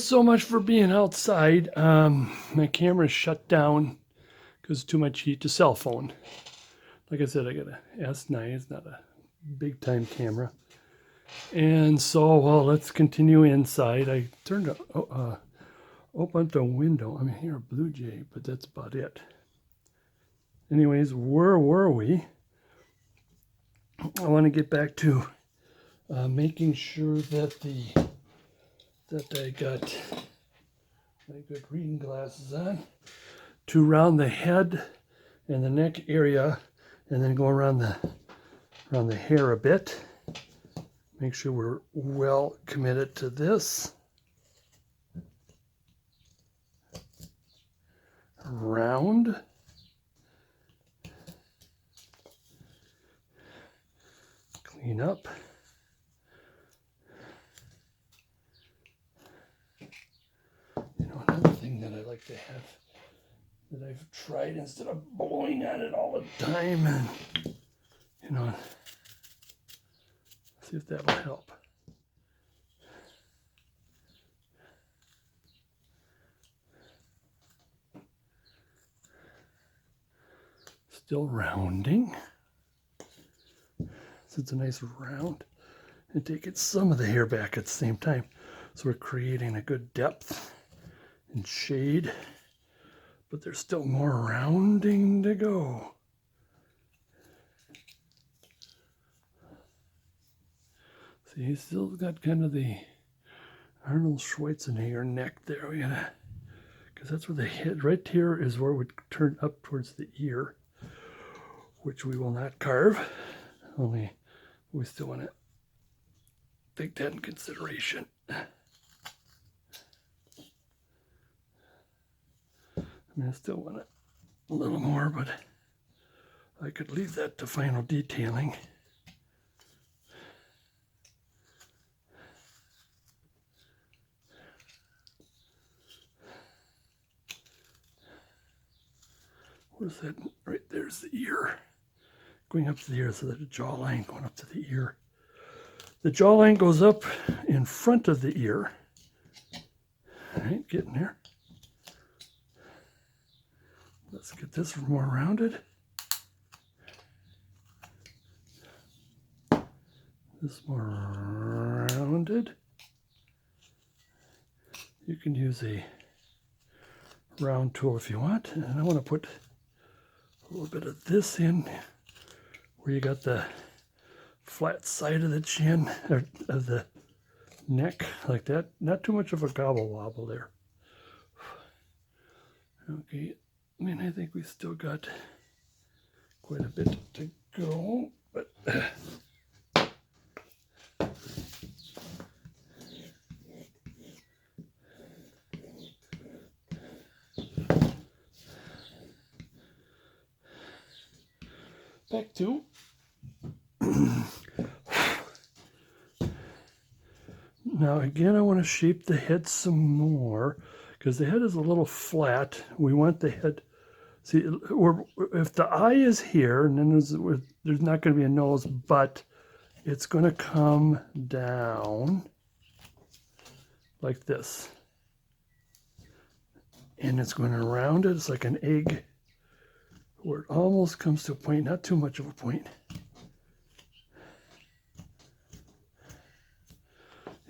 so much for being outside. My camera's shut down because too much heat to cell phone. Like I said, I got a S9. It's not a big time camera. And so, well, let's continue inside. I turned opened the window. I mean, here a blue jay, but that's about it. Anyways, where were we? I want to get back to making sure that I got my good reading glasses on to round the head and the neck area, and then go around the hair a bit. Make sure we're well committed to this. Round. Clean up. You know, another thing that I like to have that I've tried instead of blowing on it all the time, and you know, see if that will help. Still rounding. So it's a nice round, and taking some of the hair back at the same time. So we're creating a good depth and shade, but there's still more rounding to go. See, he's still got kind of the Arnold Schwarzenegger neck there. We gotta, because that's where the head, right here is where it would turn up towards the ear, which we will not carve. Only we still want to take that in consideration. I mean, I still want it a little more, but I could leave that to final detailing. Where's that? Right there's the ear. Going up to the ear, so that the jawline going up to the ear. The jawline goes up in front of the ear. All right, getting there. Let's get this more rounded. This more rounded. You can use a round tool if you want. And I want to put a little bit of this in where you got the flat side of the chin, or of the neck, like that. Not too much of a gobble wobble there. Okay, I mean, I think we still got quite a bit to go, but back to now again, I want to shape the head some more because the head is a little flat. We want the head, see, if the eye is here, and then there's not going to be a nose, but it's going to come down like this, and it's going to round it. It's like an egg where it almost comes to a point, not too much of a point.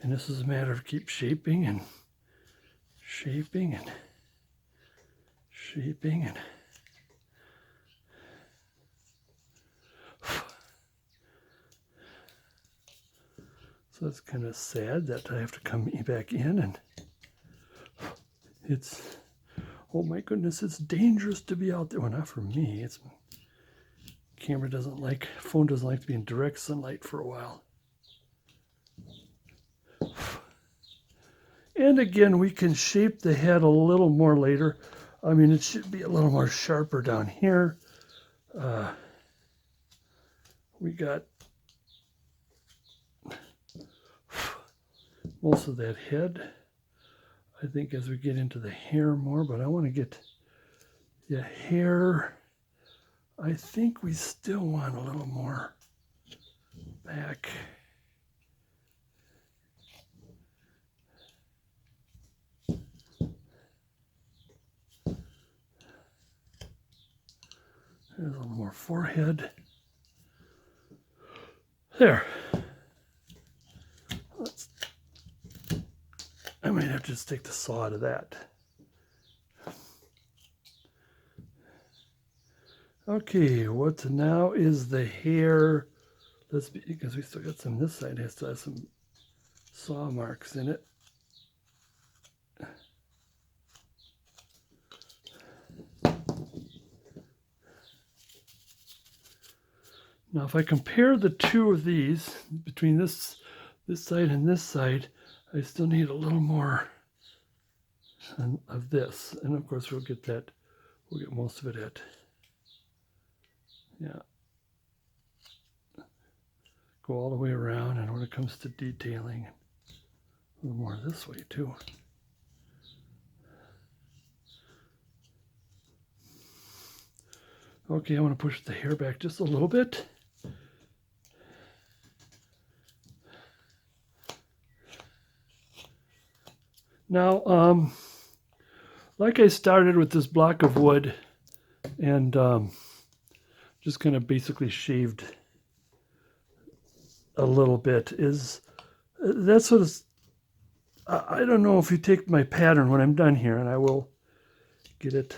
And this is a matter of keep shaping and shaping and shaping and so it's kind of sad that I have to come back in, and it's, oh my goodness, it's dangerous to be out there. Well, not for me. It's camera doesn't like, phone doesn't like to be in direct sunlight for a while. And again, we can shape the head a little more later. I mean, it should be a little more sharper down here. We got most of that head, I think, as we get into the hair more, but I want to get the hair. I think we still want a little more back. There's a little more forehead. There. I might have to just take the saw out of that. Okay, what now is the hair? Because we still got some this side, it still has some saw marks in it. Now, if I compare the two of these, between this side and this side, I still need a little more of this. And of course, we'll get most of it at, yeah. Go all the way around, and when it comes to detailing, a little more this way too. Okay, I want to push the hair back just a little bit. Now, like I started with this block of wood and just kind of basically shaved a little bit, that's what is, I don't know if you take my pattern when I'm done here, and I will get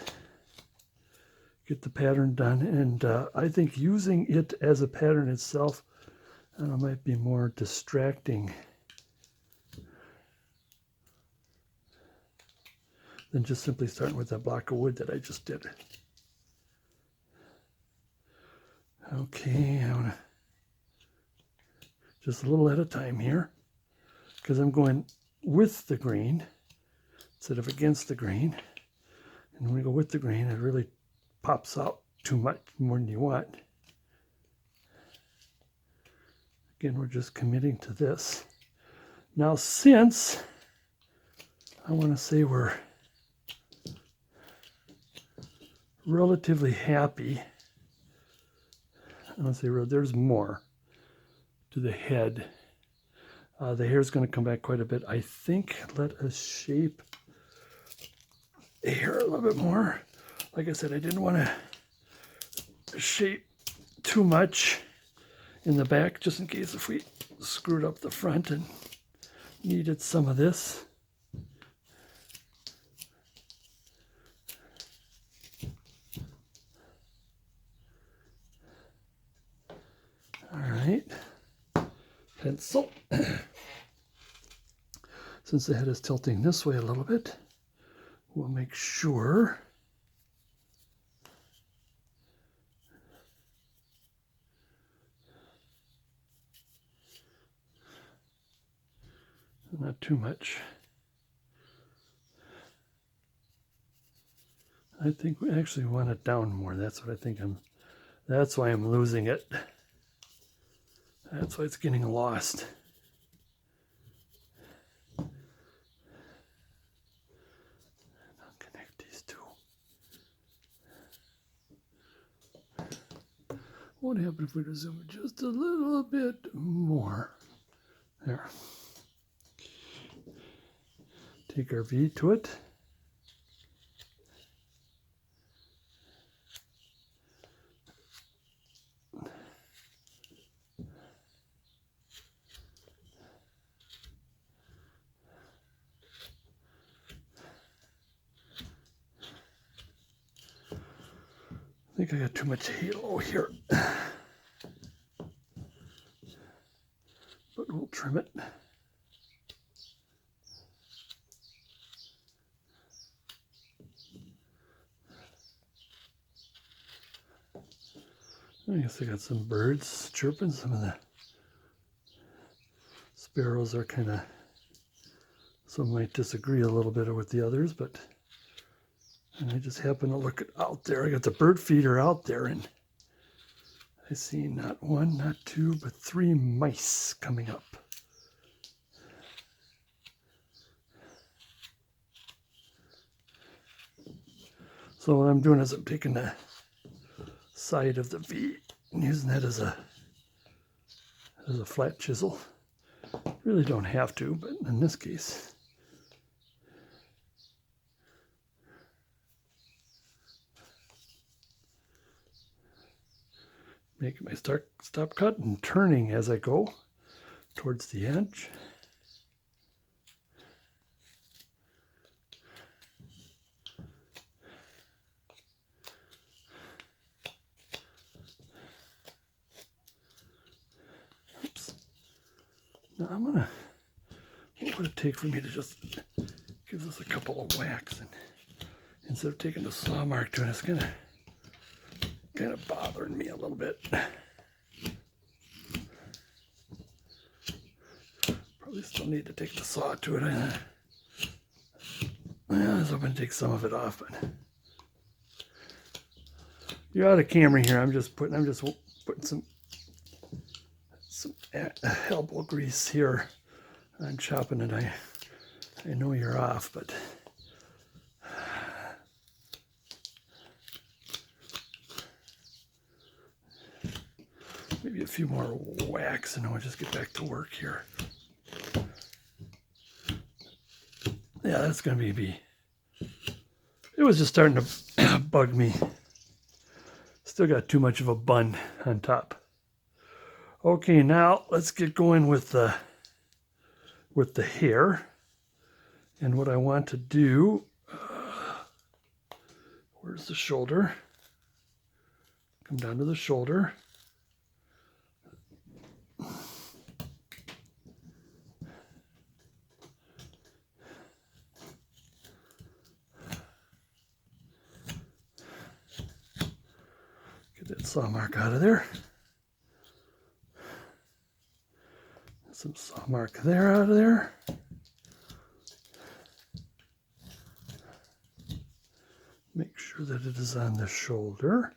the pattern done, and I think using it as a pattern itself, I don't know, might be more distracting than just simply starting with that block of wood that I just did. Okay, I want to just a little at a time here, because I'm going with the grain instead of against the grain. And when we go with the grain, it really pops out too much more than you want. Again, we're just committing to this. Now, since I want to say we're relatively happy, I want to say there's more to the head. The hair is going to come back quite a bit. I think let us shape the hair a little bit more. Like I said, I didn't want to shape too much in the back, just in case if we screwed up the front and needed some of this. All right, pencil. Since the head is tilting this way a little bit, we'll make sure not too much. I think we actually want it down more. That's what I think that's why I'm losing it. That's why it's getting lost. I'll connect these two. What happens if we zoom it just a little bit more? There. Take our V to it. I think I got too much halo here, but we'll trim it. I guess I got some birds chirping. Some of the sparrows are kind of, some might disagree a little bit with the others, but and I just happen to look out there. I got the bird feeder out there, and I see not one, not two, but 3 mice coming up. So what I'm doing is I'm taking the side of the V and using that as a flat chisel. Really don't have to, but in this case. making my stop cut and turning as I go towards the edge. Oops. Now I'm gonna, what would it take for me to just give this a couple of whacks, and instead of taking the saw mark to it, it's kind of bothering me a little bit. Probably still need to take the saw to it. I was hoping to take some of it off, but you're out of camera here. I'm just putting some elbow grease here on chopping it. I know you're off, but maybe a few more whacks and I'll just get back to work here. Yeah, that's going to be. It was just starting to bug me. Still got too much of a bun on top. Okay, now let's get going with the hair. And what I want to do, where's the shoulder? Come down to the shoulder. Get that saw mark out of there. Some saw mark there out of there. Make sure that it is on the shoulder.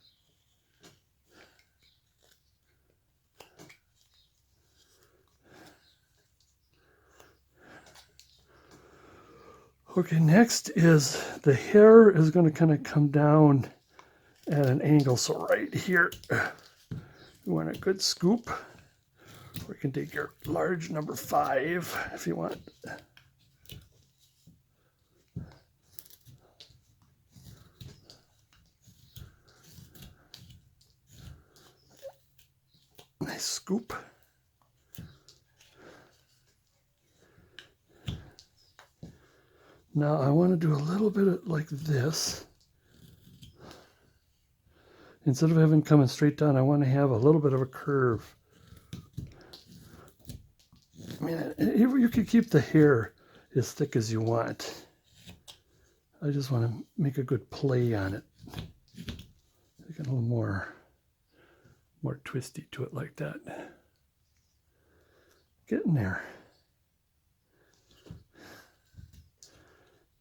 Okay, next is the hair is going to kind of come down at an angle. So right here, you want a good scoop. Or you can take your large number 5 if you want. Nice scoop. Now I want to do a little bit of like this. Instead of having coming straight down, I want to have a little bit of a curve. I mean, you could keep the hair as thick as you want. I just want to make a good play on it. Make it a little more twisty to it like that. Getting there.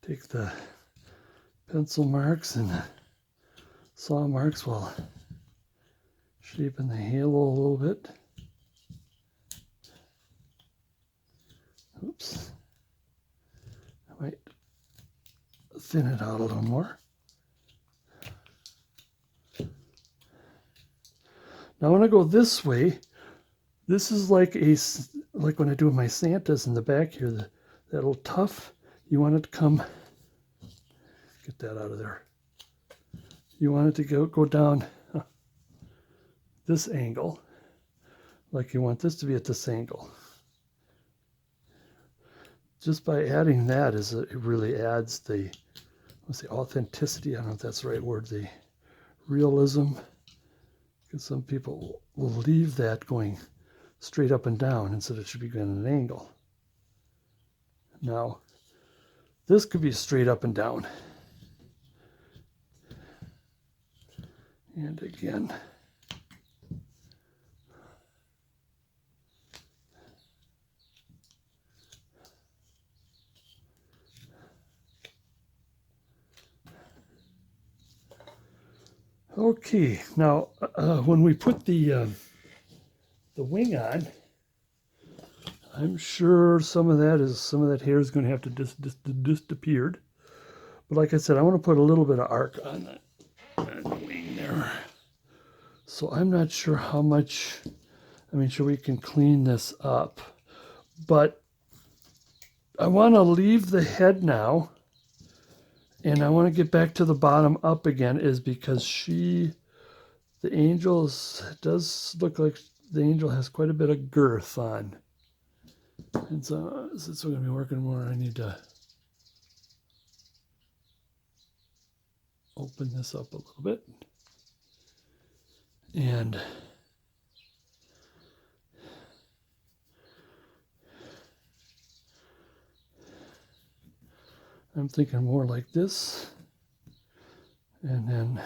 Take the pencil marks and the saw marks while shaping the halo a little bit. Oops. I might thin it out a little more. Now I want to go this way. This is like when I do my Santas in the back here, that little tuft. You want it to come, get that out of there. You want it to go down this angle, like you want this to be at this angle. Just by adding that, it really adds the authenticity. I don't know if that's the right word, the realism. Because some people will leave that going straight up and down instead it should be going at an angle. Now, this could be straight up and down. And again. Okay, now when we put the wing on, I'm sure some of that hair is going to have to disappear. But like I said, I want to put a little bit of arc on the wing there. So I'm not sure how much. I mean, sure we can clean this up, but I want to leave the head now. And I want to get back to the bottom up again, is because she The Angels, it does look like the Angel has quite a bit of girth on. And so since we're going to be working more, I need to open this up a little bit. And I'm thinking more like this. And then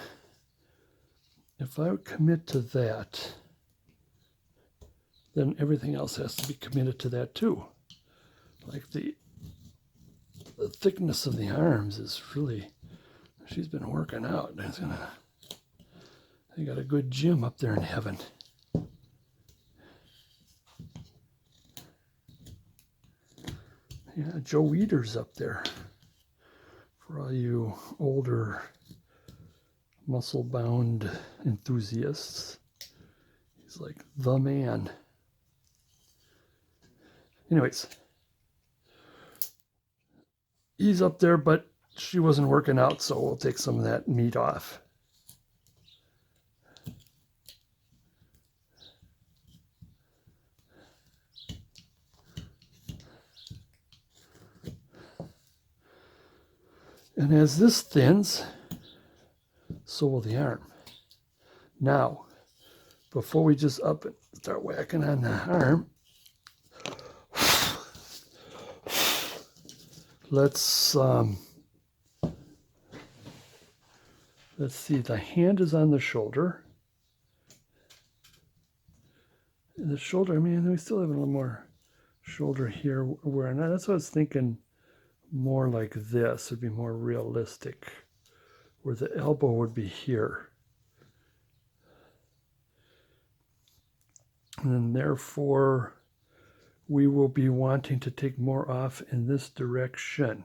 if I commit to that, then everything else has to be committed to that too. Like the thickness of the arms is really, she's been working out. They got a good gym up there in heaven. Yeah, Joe Weider's up there. For all you older muscle-bound enthusiasts, he's like the man. Anyways, he's up there, but she wasn't working out, so we'll take some of that meat off. And as this thins, so will the arm. Now, before we just up and start whacking on the arm, let's see, the hand is on the shoulder. And the shoulder, I mean, we still have a little more shoulder here where, and that's what I was thinking, more like this would be more realistic, where the elbow would be here. And then therefore, we will be wanting to take more off in this direction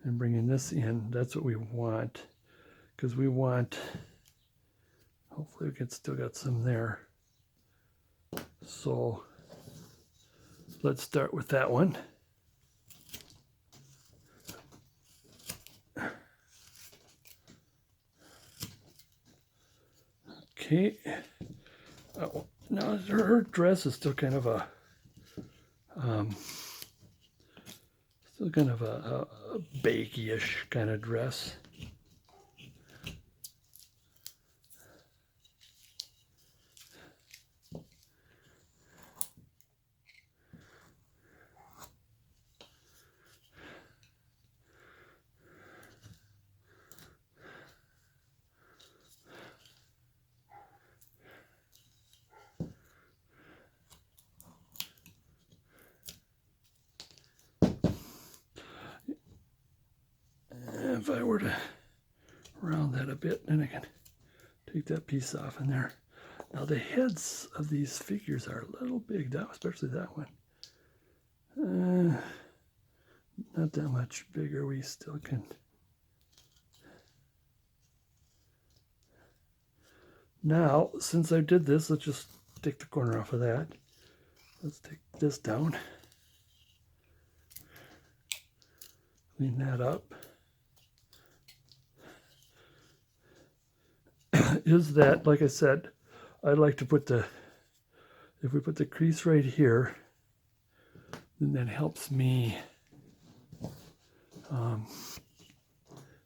and bringing this in. That's what we want, because we want, hopefully we can still got some there. So let's start with that one. Okay. Oh, now her dress is still kind of a baggy-ish kind of dress. If I were to round that a bit, then I can take that piece off in there. Now the heads of these figures are a little big, especially that one. Not that much bigger, we still can. Now, since I did this, let's just take the corner off of that. Let's take this down. Clean that up. Is that, like I said, I'd like to put the, if we put the crease right here, then that helps me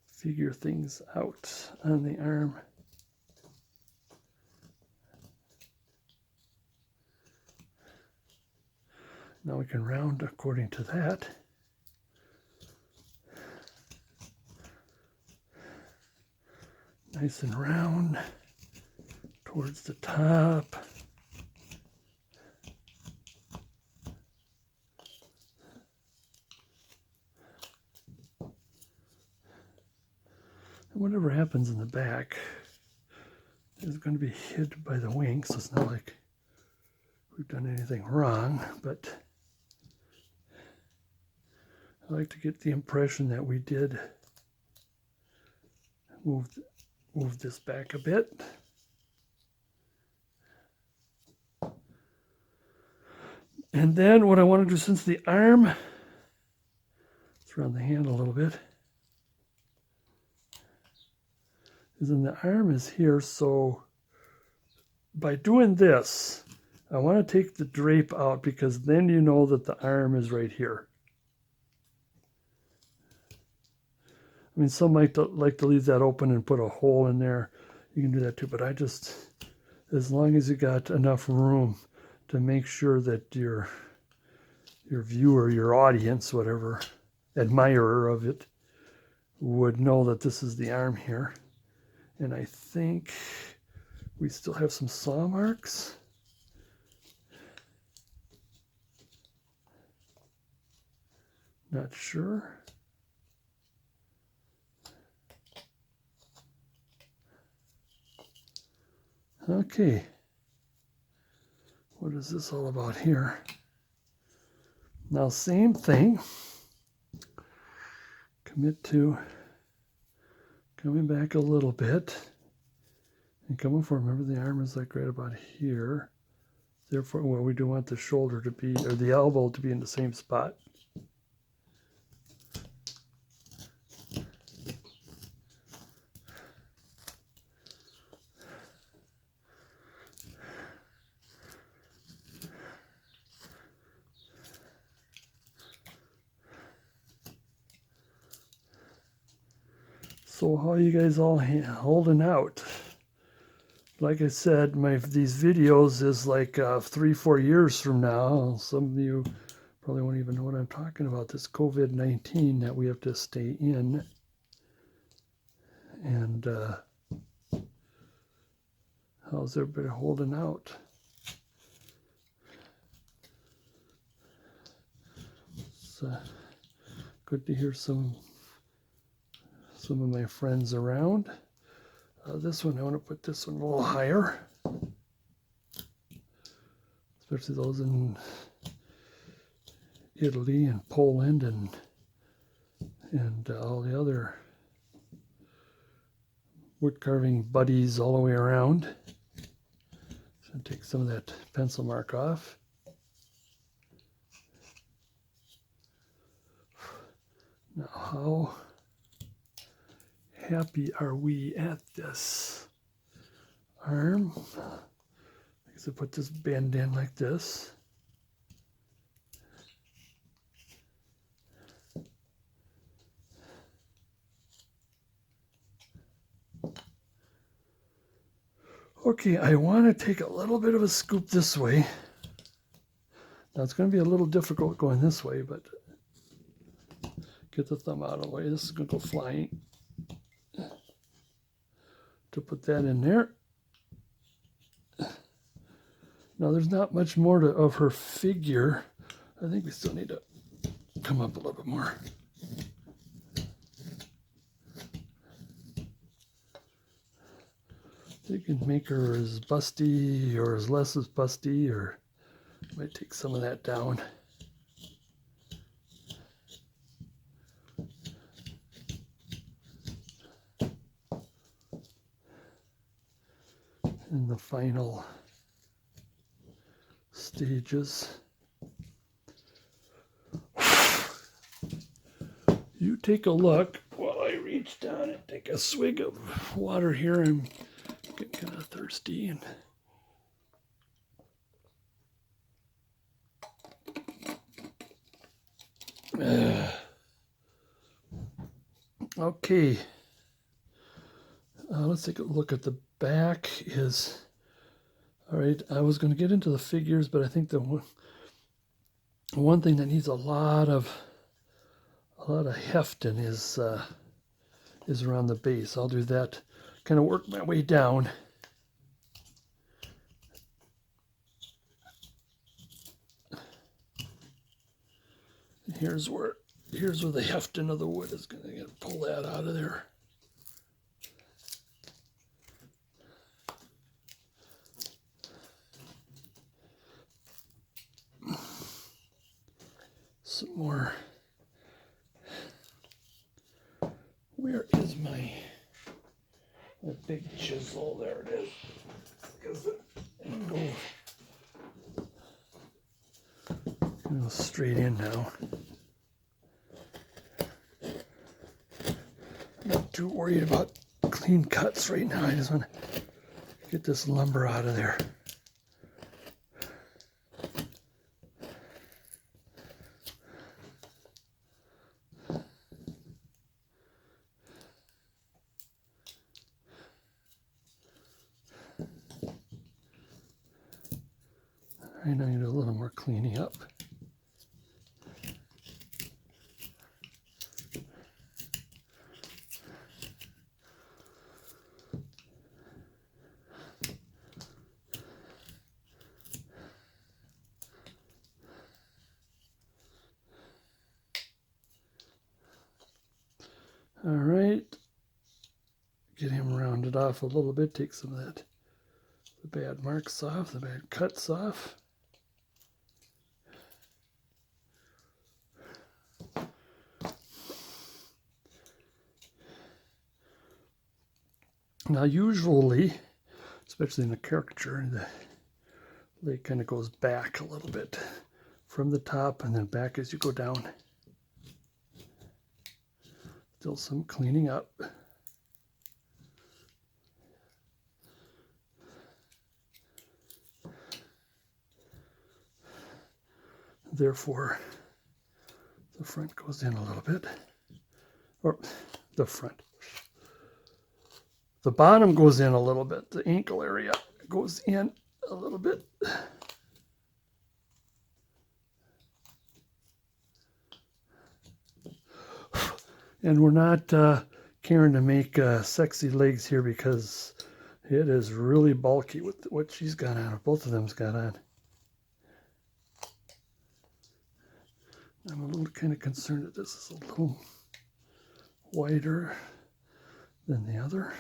figure things out on the arm. Now we can round according to that. Nice and round towards the top. And whatever happens in the back is going to be hid by the wing, so it's not like we've done anything wrong, but I like to get the impression that we did move this back a bit. And then what I want to do, since the arm, let's round the hand a little bit, is in the arm is here. So by doing this, I want to take the drape out because then you know that the arm is right here. I mean, some like to leave that open and put a hole in there. You can do that too, but I just, as long as you got enough room to make sure that your viewer, your audience, whatever, admirer of it, would know that this is the arm here. And I think we still have some saw marks. Not sure. Okay. What is this all about here? Now, same thing. Commit to coming back a little bit and coming forward. Remember, the arm is like right about here. Therefore, well, we do want the shoulder to be, or the elbow to be in the same spot. So how are you guys all holding out? Like I said, these videos is like 3-4 years from now. Some of you probably won't even know what I'm talking about. This COVID-19 that we have to stay in. And how's everybody holding out? It's good to hear some of my friends around. This one, I want to put this one a little higher, especially those in Italy and Poland and all the other wood carving buddies all the way around. So take some of that pencil mark off. Now, how happy are we at this arm? I guess I put this bend in like this. Okay, I want to take a little bit of a scoop this way. Now it's going to be a little difficult going this way, but get the thumb out of the way. This is going to go flying. To put that in there. Now there's not much more of her figure. I think we still need to come up a little bit more. You can make her as busty or as less as busty, or might take some of that down. In the final stages. You take a look while I reach down and take a swig of water here. I'm getting kind of thirsty. Okay. Let's take a look at the back. Is all right. I was going to get into the figures, but I think the one thing that needs a lot of hefting is around the base. I'll do that. Kind of work my way down. And here's where the hefting of the wood is going to pull that out of there. Some more. Where is my big chisel? There it is. Because the angle goes straight in now. Not too worried about cleaning clean cuts right now. I just want to get this lumber out of there. I know you do a little more cleaning up. All right, get him rounded off a little bit, take some of that, the bad marks off, the bad cuts off. Now usually, especially in the caricature, the leg kind of goes back a little bit from the top and then back as you go down. Still some cleaning up. Therefore, the front goes in a little bit, or the front. The bottom goes in a little bit. The ankle area goes in a little bit. And we're not caring to make sexy legs here because it is really bulky with what she's got on, or both of them's got on. I'm a little kind of concerned that this is a little wider than the other.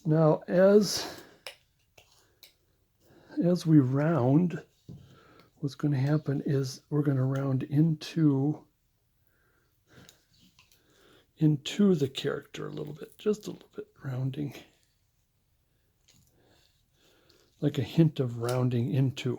Now, as we round, what's going to happen is we're going to round into the character a little bit, just a little bit rounding, like a hint of rounding into.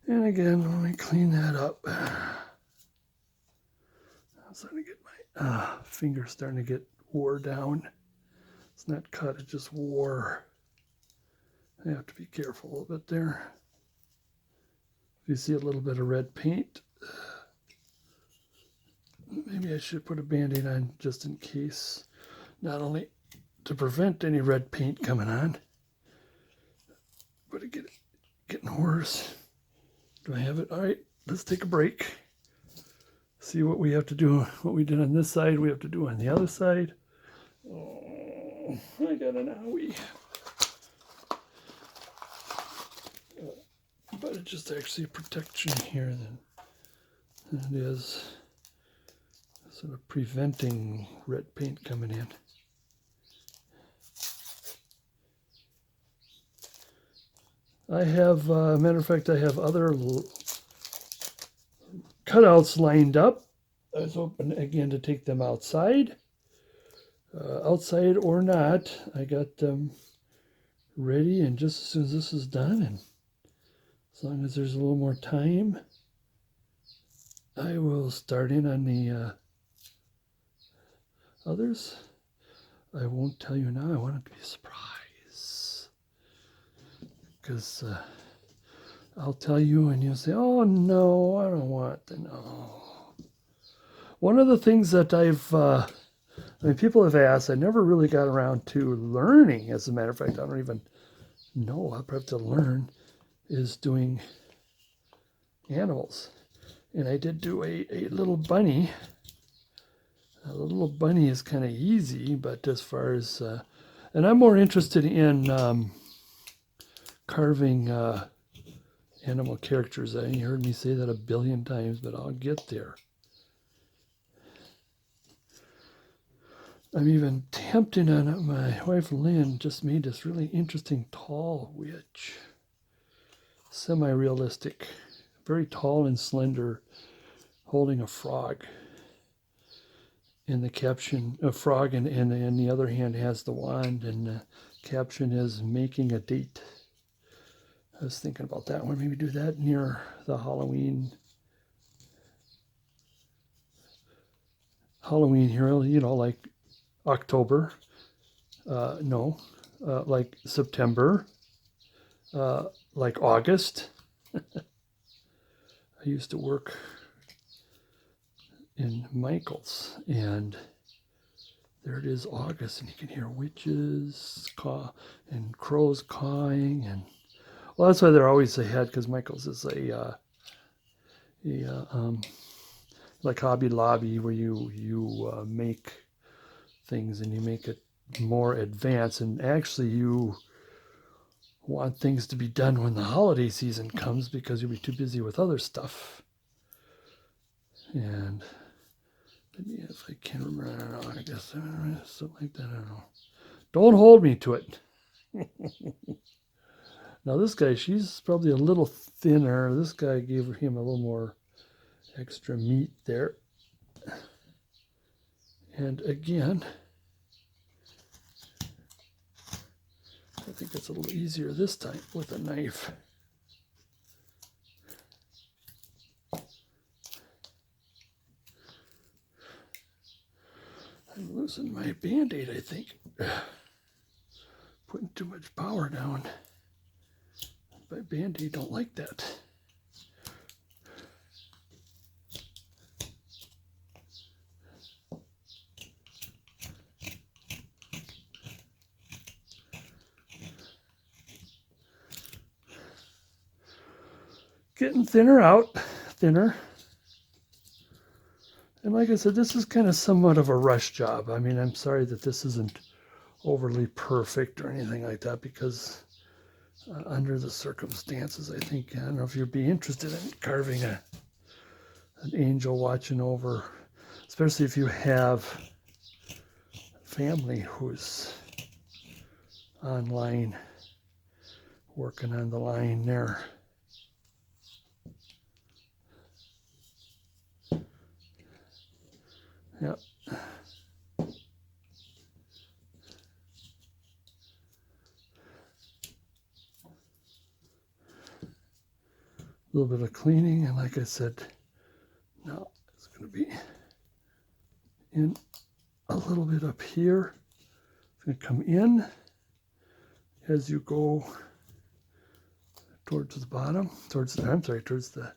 And again, let me clean that up. I'm starting to get my fingers starting to get wore down. It's not cut, it just wore. I have to be careful a little bit there. If you see a little bit of red paint, maybe I should put a Band-Aid on just in case. Not only to prevent any red paint coming on, but it getting worse. Do I have it? All right, let's take a break. See what we have to do. What we did on this side, we have to do on the other side. Oh, I got an owie. But it's just actually a protection here than it is sort of preventing red paint coming in. I have, matter of fact, I have other cutouts lined up. I was hoping again to take them outside. Outside or not, I got them ready, and just as soon as this is done, and as long as there's a little more time, I will start in on the others. I won't tell you now. I want it to be a surprise. Because I'll tell you and you'll say, oh no, I don't want to know. One of the things that people have asked, I never really got around to learning, as a matter of fact, I don't even know, I'll probably have to learn, is doing animals. And I did do a little bunny. A little bunny is kind of easy, but as far as, and I'm more interested in carving animal characters. You heard me say that 1 billion times, but I'll get there. I'm even tempting on it. My wife Lynn just made this really interesting tall witch. Semi-realistic. Very tall and slender, holding a frog. And the caption, a frog, and in the other hand has the wand, and the caption is making a date. I was thinking about that one. Maybe do that near the Halloween here, you know, like October. No, like September, like August. I used to work in Michael's, and there it is, August, and you can hear witches caw and crows cawing, and well, that's why they're always ahead, because Michael's is a like Hobby Lobby, where you make things and you make it more advanced, and actually you want things to be done when the holiday season comes, because you'll be too busy with other stuff. And maybe if I can't remember, I don't know, I guess something like that, I don't know. Don't hold me to it. Now this guy, she's probably a little thinner. This guy gave him a little more extra meat there. And again, I think it's a little easier this time with a knife. I'm losing my Band-Aid, I think. Putting too much power down. My Band-Aid don't like that. Getting thinner. And like I said, this is kind of somewhat of a rush job. I mean, I'm sorry that this isn't overly perfect or anything like that, because under the circumstances, I think, I don't know if you'd be interested in carving an angel watching over, especially if you have family who's online working on the line there. Yep. A little bit of cleaning, and like I said, now it's going to be in a little bit up here. It's going to come in as you go towards the bottom, towards the,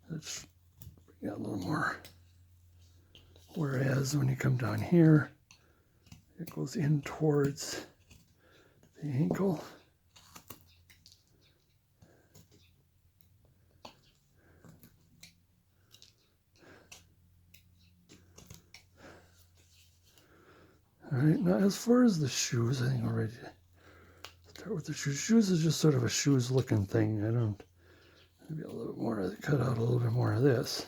let's bring out a little more. Whereas when you come down here, it goes in towards the ankle. All right, now as far as the shoes, I think we're ready to start with the shoes. Shoes is just sort of a shoes looking thing. Maybe a little bit more, cut out a little bit more of this.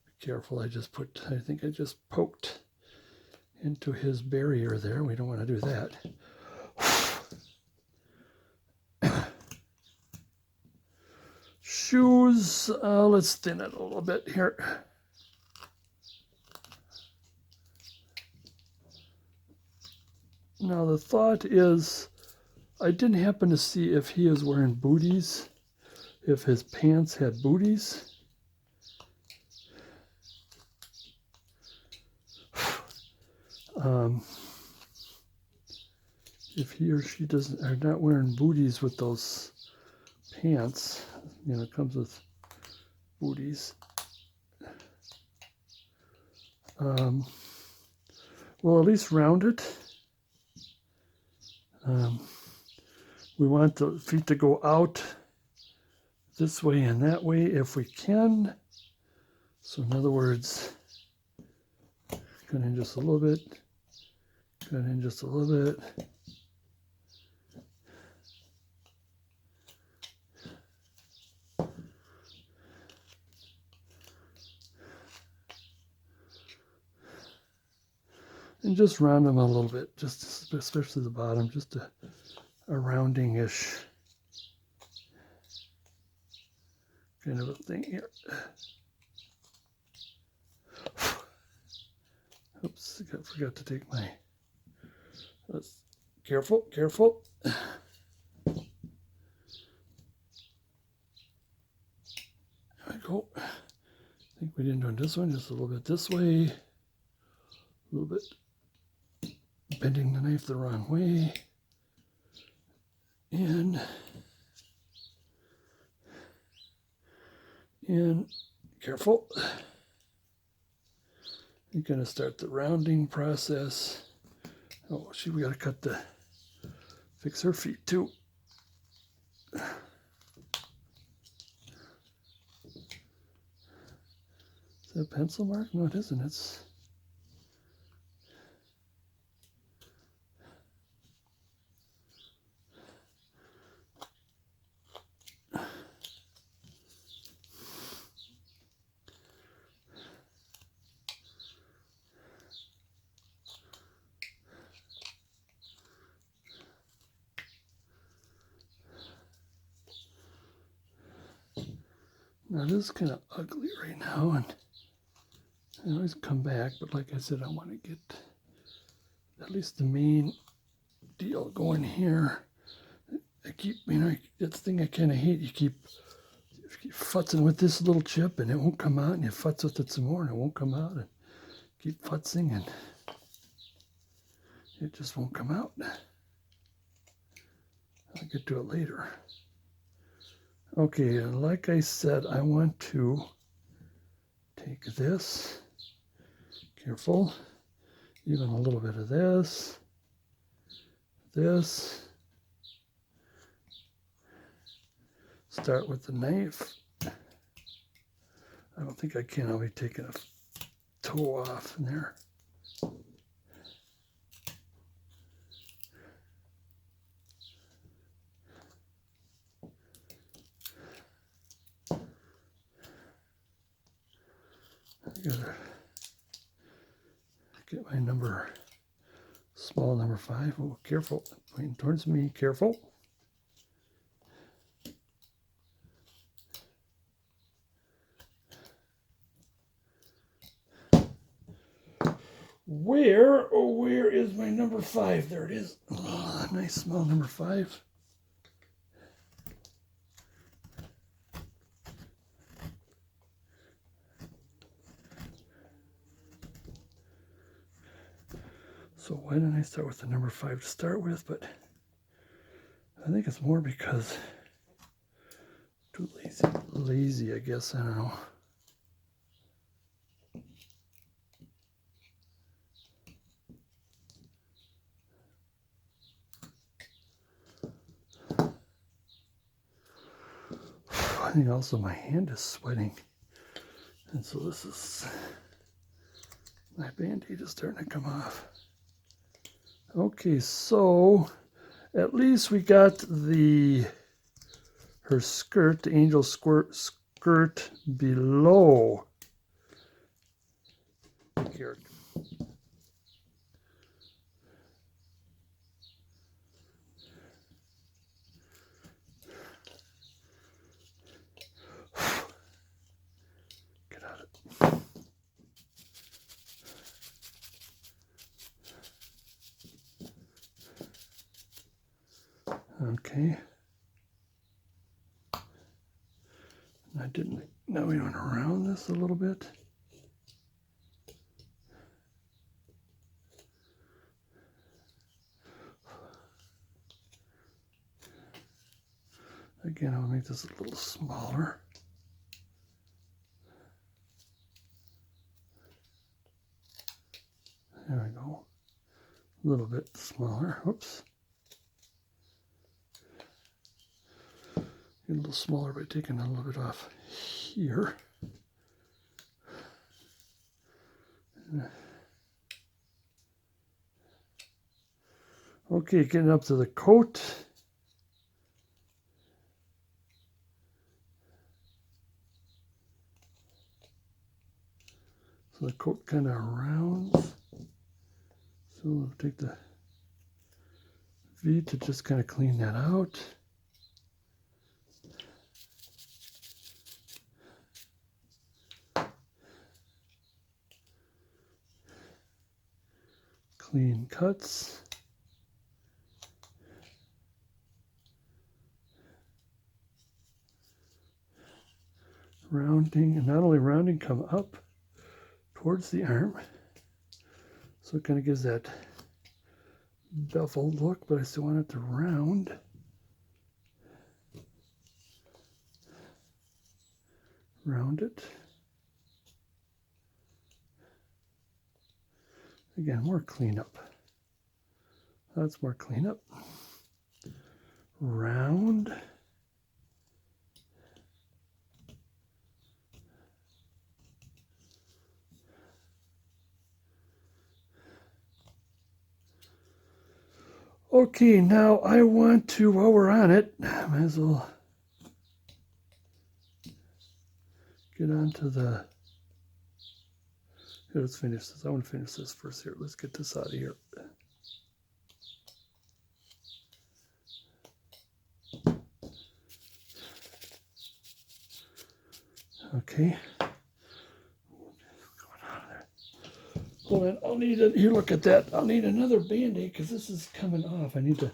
Be careful, I think I just poked into his barrier there. We don't want to do that. Shoes, let's thin it a little bit here. Now the thought is, I didn't happen to see if he is wearing booties, if his pants had booties. If he or she are not wearing booties with those pants, you know, it comes with booties. We'll at least round it. We want the feet to go out this way and that way if we can. So in other words, cut in just a little bit, cut in just a little bit. And just round them a little bit, just especially the bottom, just a rounding-ish kind of a thing here. Oops, I forgot to take my, careful, careful. There we go. I think we didn't do this one, just a little bit this way, a little bit bending the knife the wrong way, and careful. You're going to start the rounding process. Oh, shoot, we got to fix her feet too. Is that a pencil mark? No, it isn't. It's now this is kind of ugly right now, and I always come back, but like I said, I want to get at least the main deal going here. I keep, that's the thing I kind of hate. You keep futzing with this little chip and it won't come out, and you futz with it some more and it won't come out, and keep futzing and it just won't come out. I'll get to it later. Okay, and like I said, I want to take this, careful, even a little bit of this, start with the knife. I don't think I can, I'll be taking a toe off in there. I gotta get my small number 5. Oh, careful, pointing towards me, careful. Where is my number 5? There it is. Oh, nice small number 5. So why didn't I start with the number 5 to start with? But I think it's more because too lazy, I guess. I don't know. I think also my hand is sweating, and so this is, my band-aid is starting to come off. Okay, so at least we got her skirt, the angel skirt below the carrot. Get out of it. Okay. Now we want to round this a little bit. Again, I'll make this a little smaller. There we go. A little bit smaller. Oops. Get a little smaller by taking a little bit off here. Okay, getting up to the coat. So the coat kind of rounds. So we'll take the V to just kind of clean that out. Clean cuts. Rounding, and not only rounding, come up towards the arm. So it kind of gives that beveled look, but I still want it to round. Round it. Again, more cleanup. That's more cleanup. Round. Okay, now I want to, while we're on it, might as well get onto the, here, let's finish this. I want to finish this first here. Let's get this out of here. Okay. Hold on, I'll need it. Here, look at that. I'll need another Band-Aid because this is coming off. I need to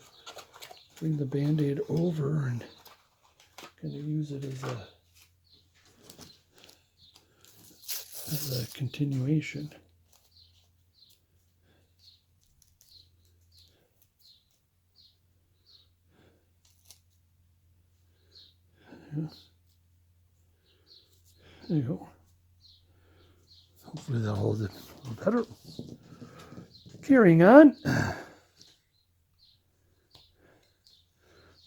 bring the Band-Aid over and kind of use it as a continuation. Yeah. There you go. Hopefully that'll hold it a little better. Carrying on.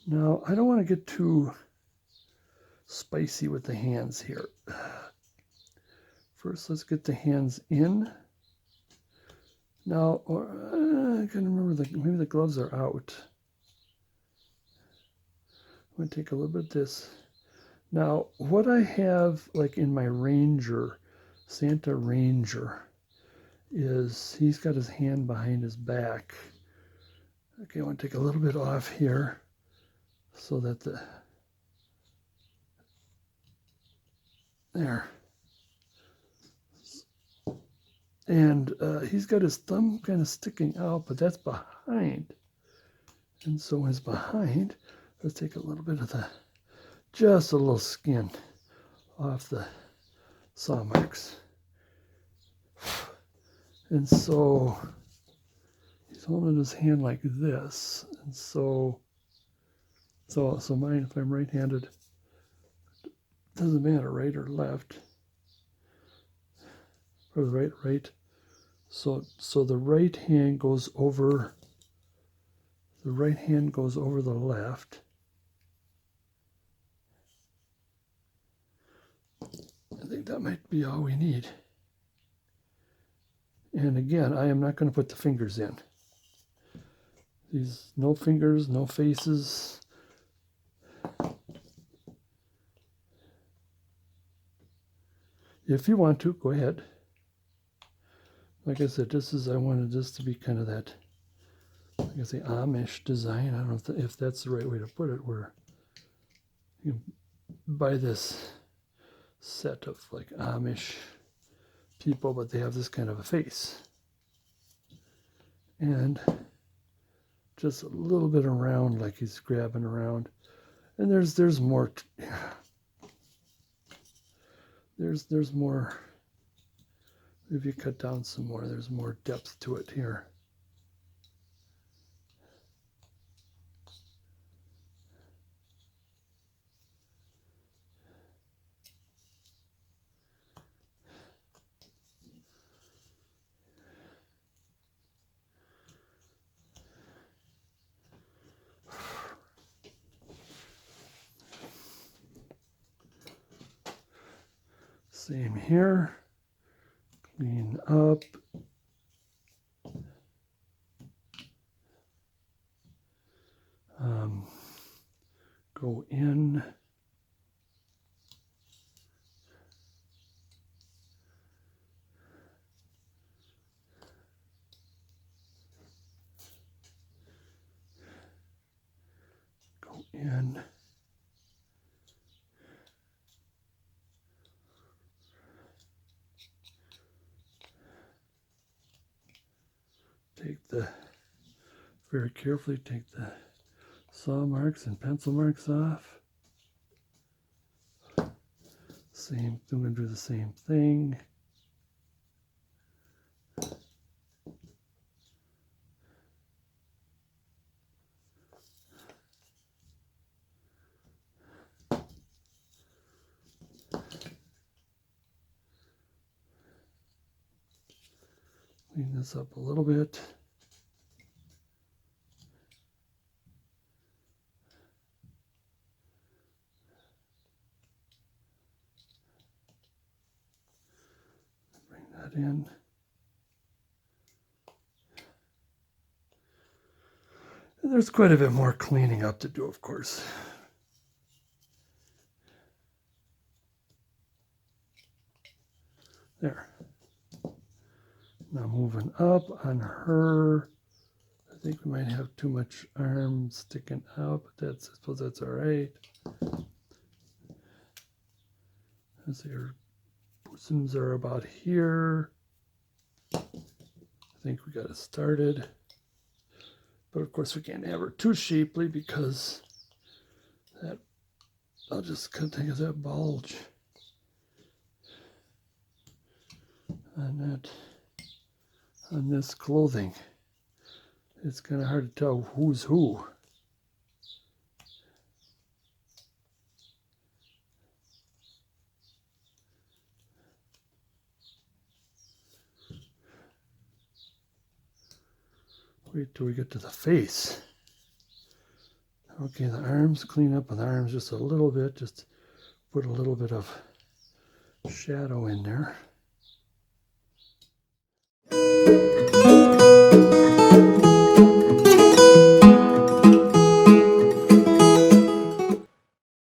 Now, I don't want to get too spicy with the hands here. First, let's get the hands in. Now, I can remember, maybe the gloves are out. I'm going to take a little bit of this. Now, what I have, like in my Ranger, Santa Ranger, is he's got his hand behind his back. Okay, I want to take a little bit off here so that there. And he's got his thumb kind of sticking out, but that's behind. And so his behind, let's take a little bit of just a little skin off the saw marks. And so he's holding his hand like this. And so mine, if I'm right-handed, doesn't matter, right or left. Or the right. So the right hand goes over the left. I think that might be all we need. And again, I am not going to put the fingers in. These, no fingers, no faces. If you want to, go ahead. Like I said, I wanted this to be kind of that, like I say, Amish design. I don't know if that's the right way to put it, where you buy this set of like Amish people, but they have this kind of a face. And just a little bit around, like he's grabbing around. And there's more, there's more, if you cut down some more, there's more depth to it here. Same here. Clean up. Go in. And very carefully take the saw marks and pencil marks off. I'm going to do the same thing. Clean this up a little bit. Bring that in. And there's quite a bit more cleaning up to do, of course. There. Now moving up on her. I think we might have too much arm sticking out, but I suppose that's all right. Let's see, her bosoms are about here. I think we got it started. But of course we can't have her too shapely because I'll just think of that bulge on this clothing. It's kind of hard to tell who's who. Wait till we get to the face. Okay, the arms, clean up on the arms just a little bit. Just put a little bit of shadow in there.